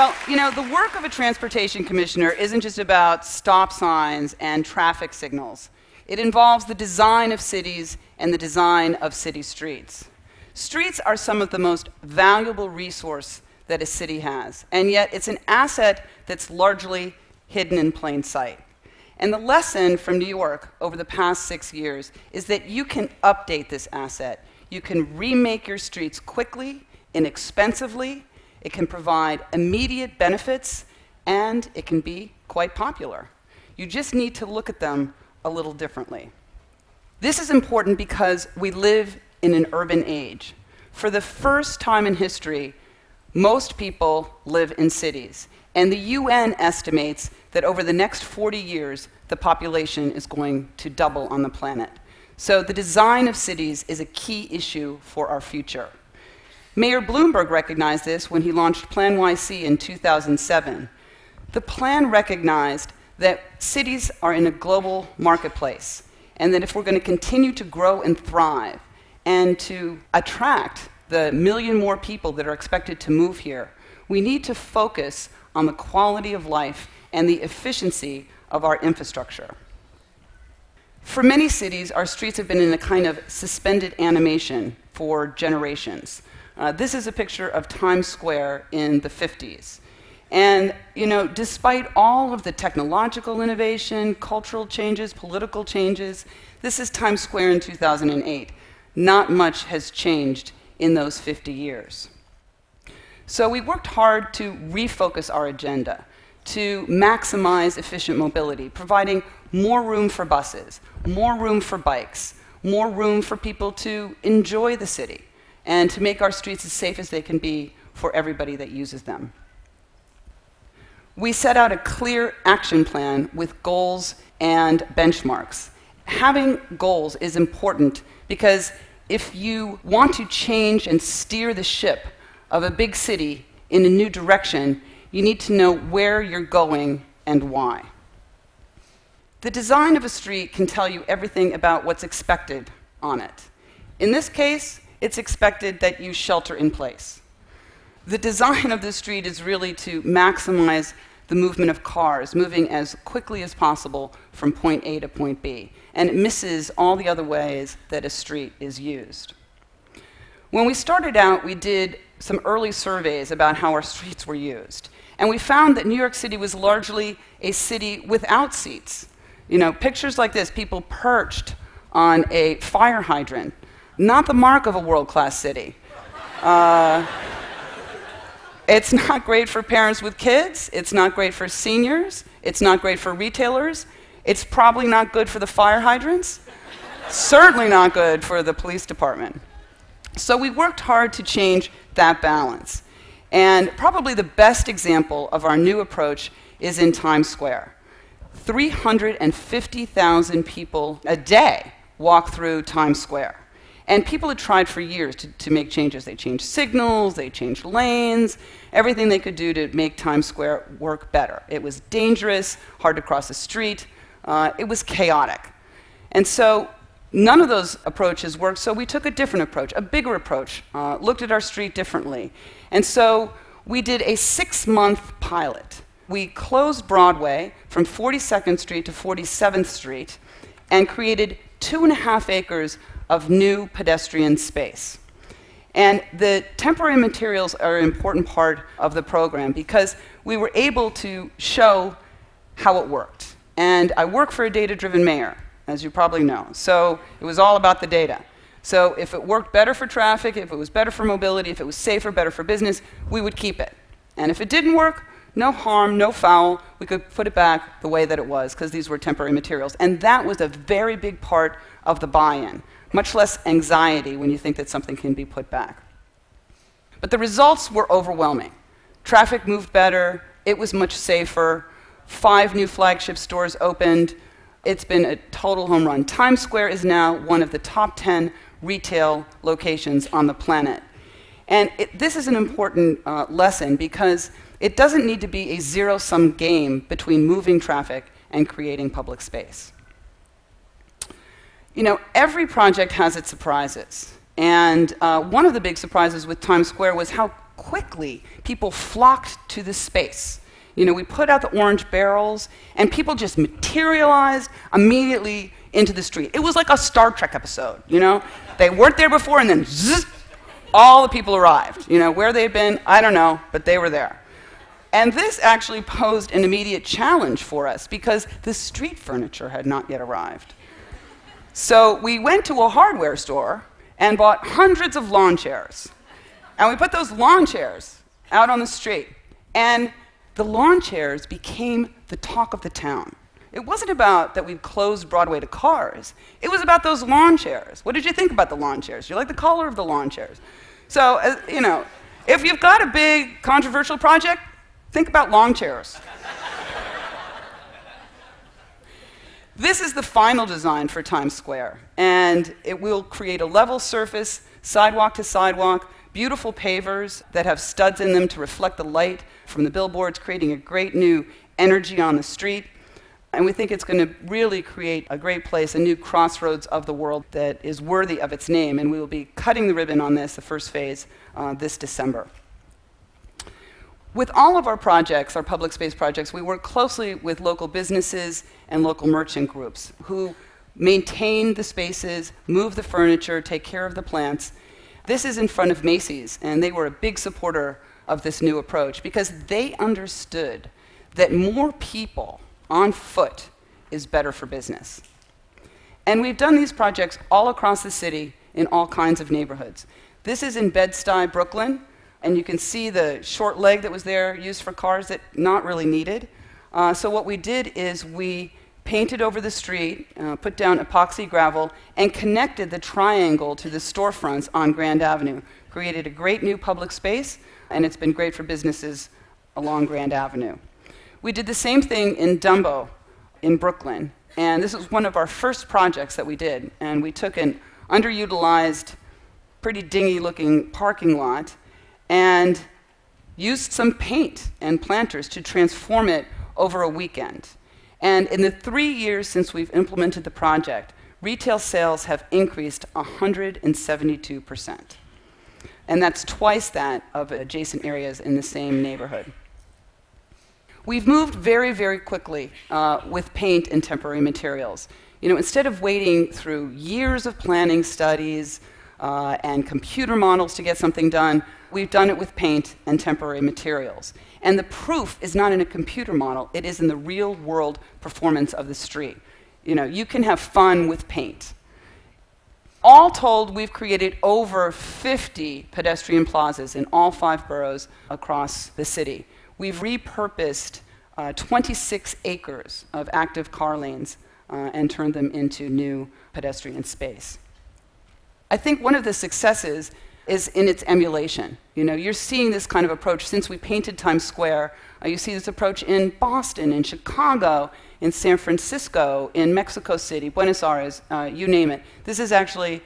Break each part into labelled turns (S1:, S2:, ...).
S1: Well, you know, the work of a transportation commissioner isn't just about stop signs and traffic signals. It involves the design of cities and the design of city streets. Streets are some of the most valuable resource that a city has, and yet it's an asset that's largely hidden in plain sight. And the lesson from New York over the past 6 years is that you can update this asset. You can remake your streets quickly, inexpensively. It can provide immediate benefits, and it can be quite popular. You just need to look at them a little differently. This is important because we live in an urban age. For the first time in history, most people live in cities, and the UN estimates that over the next 40 years, the population is going to double on the planet. So the design of cities is a key issue for our future. Mayor Bloomberg recognized this when he launched Plan YC in 2007. The plan recognized that cities are in a global marketplace, and that if we're going to continue to grow and thrive and to attract the million more people that are expected to move here, we need to focus on the quality of life and the efficiency of our infrastructure. For many cities, our streets have been in a kind of suspended animation for generations. This is a picture of Times Square in the 50s. And, you know, despite all of the technological innovation, cultural changes, political changes, this is Times Square in 2008. Not much has changed in those 50 years. So we worked hard to refocus our agenda, to maximize efficient mobility, providing more room for buses, more room for bikes, more room for people to enjoy the city, and to make our streets as safe as they can be for everybody that uses them. We set out a clear action plan with goals and benchmarks. Having goals is important because if you want to change and steer the ship of a big city in a new direction, you need to know where you're going and why. The design of a street can tell you everything about what's expected on it. In this case, it's expected that you shelter in place. The design of the street is really to maximize the movement of cars, moving as quickly as possible from point A to point B, and it misses all the other ways that a street is used. When we started out, we did some early surveys about how our streets were used, and we found that New York City was largely a city without seats. You know, pictures like this, people perched on a fire hydrant, not the mark of a world-class city. It's not great for parents with kids. It's not great for seniors. It's not great for retailers. It's probably not good for the fire hydrants. Certainly not good for the police department. So we worked hard to change that balance. And probably the best example of our new approach is in Times Square. 350,000 people a day walk through Times Square. And people had tried for years to make changes. They changed signals, they changed lanes, everything they could do to make Times Square work better. It was dangerous, hard to cross the street, it was chaotic. And so none of those approaches worked, so we took a different approach, a bigger approach, looked at our street differently. And so we did a 6-month pilot. We closed Broadway from 42nd Street to 47th Street and created 2.5 acres of new pedestrian space. And the temporary materials are an important part of the program because we were able to show how it worked. And I work for a data-driven mayor, as you probably know. So it was all about the data. So if it worked better for traffic, if it was better for mobility, if it was safer, better for business, we would keep it. And if it didn't work, no harm, no foul, we could put it back the way that it was because these were temporary materials. And that was a very big part of the buy-in. Much less anxiety when you think that something can be put back. But the results were overwhelming. Traffic moved better, it was much safer, 5 new flagship stores opened, it's been a total home run. Times Square is now one of the top 10 retail locations on the planet. And this is an important lesson because it doesn't need to be a zero-sum game between moving traffic and creating public space. You know, every project has its surprises. And one of the big surprises with Times Square was how quickly people flocked to the space. You know, we put out the orange barrels, and people just materialized immediately into the street. It was like a Star Trek episode, you know? They weren't there before, and then zzz, all the people arrived. You know, where they'd been, I don't know, but they were there. And this actually posed an immediate challenge for us because the street furniture had not yet arrived. So we went to a hardware store and bought hundreds of lawn chairs. And we put those lawn chairs out on the street. And the lawn chairs became the talk of the town. It wasn't about that we'd closed Broadway to cars. It was about those lawn chairs. What did you think about the lawn chairs? You like the color of the lawn chairs. So, you know, if you've got a big controversial project, think about lawn chairs. This is the final design for Times Square, and it will create a level surface, sidewalk to sidewalk, beautiful pavers that have studs in them to reflect the light from the billboards, creating a great new energy on the street. And we think it's going to really create a great place, a new crossroads of the world that is worthy of its name. And we will be cutting the ribbon on this, the first phase, this December. With all of our projects, our public space projects, we work closely with local businesses and local merchant groups who maintain the spaces, move the furniture, take care of the plants. This is in front of Macy's, and they were a big supporter of this new approach because they understood that more people on foot is better for business. And we've done these projects all across the city in all kinds of neighborhoods. This is in Bed-Stuy, Brooklyn. And you can see the short leg that was there used for cars that not really needed. So what we did is we painted over the street, put down epoxy gravel, and connected the triangle to the storefronts on Grand Avenue. Created a great new public space, and it's been great for businesses along Grand Avenue. We did the same thing in Dumbo in Brooklyn. And this was one of our first projects that we did. And we took an underutilized, pretty dingy-looking parking lot and used some paint and planters to transform it over a weekend. And in the 3 years since we've implemented the project, retail sales have increased 172%. And that's twice that of adjacent areas in the same neighborhood. We've moved very, very quickly with paint and temporary materials. You know, instead of waiting through years of planning studies and computer models to get something done, we've done it with paint and temporary materials. And the proof is not in a computer model, it is in the real world performance of the street. You know, you can have fun with paint. All told, we've created over 50 pedestrian plazas in all 5 boroughs across the city. We've repurposed 26 acres of active car lanes and turned them into new pedestrian space. I think one of the successes is in its emulation. You know, you're seeing this kind of approach since we painted Times Square. You see this approach in Boston, in Chicago, in San Francisco, in Mexico City, Buenos Aires, you name it. This is actually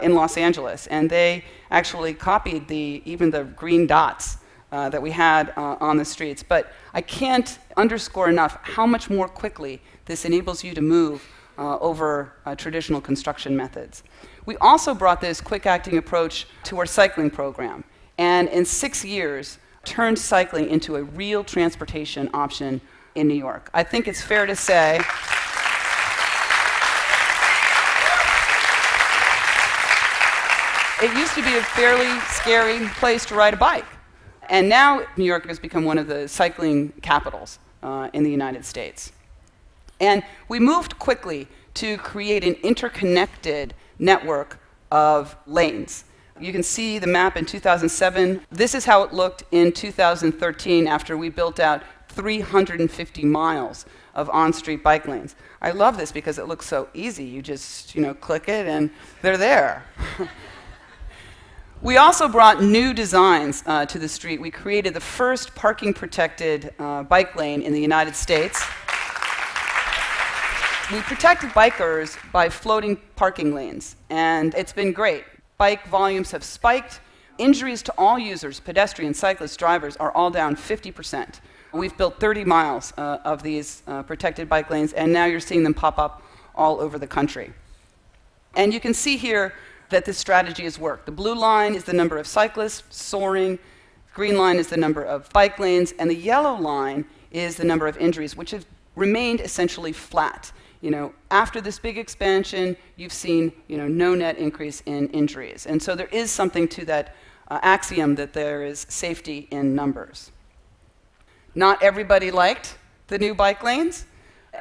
S1: in Los Angeles, and they actually copied even the green dots that we had on the streets. But I can't underscore enough how much more quickly this enables you to move over traditional construction methods. We also brought this quick-acting approach to our cycling program, and in 6 years, turned cycling into a real transportation option in New York. I think it's fair to say it used to be a fairly scary place to ride a bike, and now New York has become one of the cycling capitals in the United States. And we moved quickly to create an interconnected network of lanes. You can see the map in 2007. This is how it looked in 2013 after we built out 350 miles of on-street bike lanes. I love this because it looks so easy. You just, click it and they're there. We also brought new designs to the street. We created the first parking-protected bike lane in the United States. We protected bikers by floating parking lanes, and it's been great. Bike volumes have spiked. Injuries to all users, pedestrians, cyclists, drivers, are all down 50%. We've built 30 miles of these protected bike lanes, and now you're seeing them pop up all over the country. And you can see here that this strategy has worked. The blue line is the number of cyclists soaring Green line is the number of bike lanes, and the yellow line is the number of injuries, which have remained essentially flat. After this big expansion, you've seen, no net increase in injuries. And so there is something to that axiom that there is safety in numbers. Not everybody liked the new bike lanes,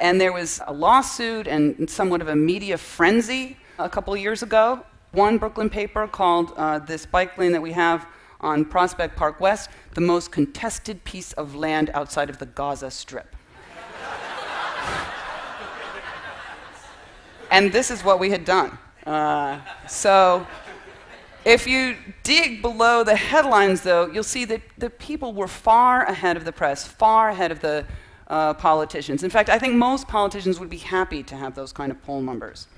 S1: and there was a lawsuit and somewhat of a media frenzy a couple of years ago. One Brooklyn paper called this bike lane that we have on Prospect Park West the most contested piece of land outside of the Gaza Strip. And this is what we had done. So if you dig below the headlines, though, you'll see that the people were far ahead of the press, far ahead of the politicians. In fact, I think most politicians would be happy to have those kind of poll numbers.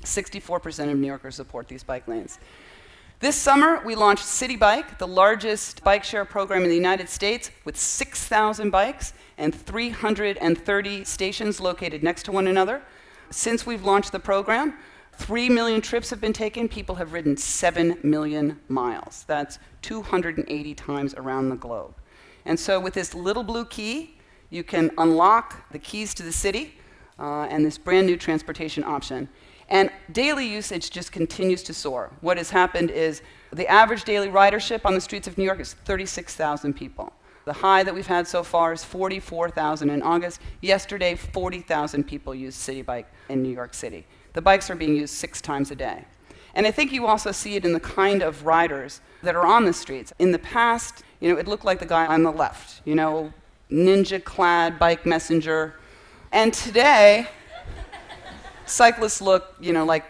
S1: 64% of New Yorkers support these bike lanes. This summer, we launched City Bike, the largest bike share program in the United States, with 6,000 bikes and 330 stations located next to one another. Since we've launched the program, 3 million trips have been taken. People have ridden 7 million miles. That's 280 times around the globe. And so with this little blue key, you can unlock the keys to the city and this brand new transportation option. And daily usage just continues to soar. What has happened is the average daily ridership on the streets of New York is 36,000 people. The high that we've had so far is 44,000 in August. Yesterday, 40,000 people used City Bike in New York City. The bikes are being used 6 times a day. And I think you also see it in the kind of riders that are on the streets. In the past, it looked like the guy on the left, ninja-clad bike messenger. And today, cyclists look, like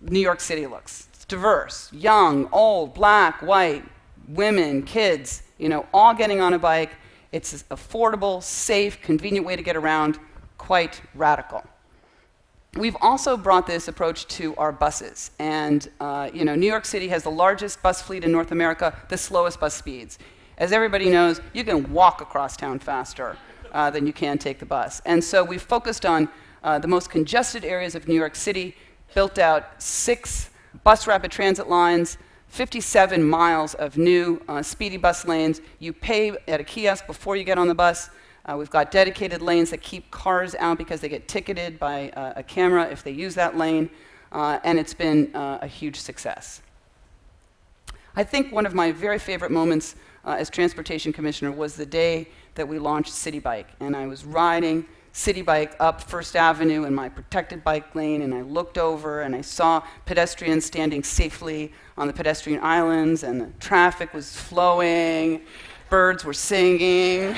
S1: New York City looks. It's diverse, young, old, black, white, women, kids, all getting on a bike. It's an affordable, safe, convenient way to get around, quite radical. We've also brought this approach to our buses. And New York City has the largest bus fleet in North America, the slowest bus speeds. As everybody knows, you can walk across town faster than you can take the bus. And so we've focused on the most congested areas of New York City, built out 6 bus rapid transit lines, 57 miles of new speedy bus lanes. You pay at a kiosk before you get on the bus. We've got dedicated lanes that keep cars out because they get ticketed by a camera if they use that lane. And it's been a huge success. I think one of my very favorite moments as Transportation Commissioner was the day that we launched City Bike. And I was riding City Bike up First Avenue in my protected bike lane, and I looked over and I saw pedestrians standing safely on the pedestrian islands, and the traffic was flowing, birds were singing,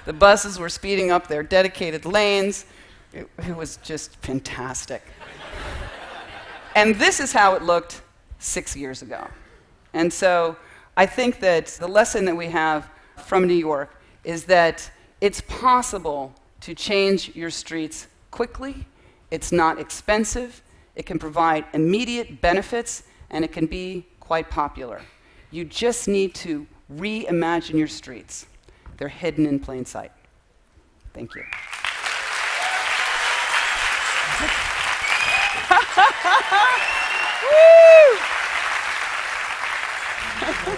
S1: the buses were speeding up their dedicated lanes. It was just fantastic. And this is how it looked 6 years ago. And so I think that the lesson that we have from New York is that it's possible to change your streets quickly. It's not expensive. It can provide immediate benefits, and it can be quite popular. You just need to reimagine your streets. They're hidden in plain sight. Thank you. Woo!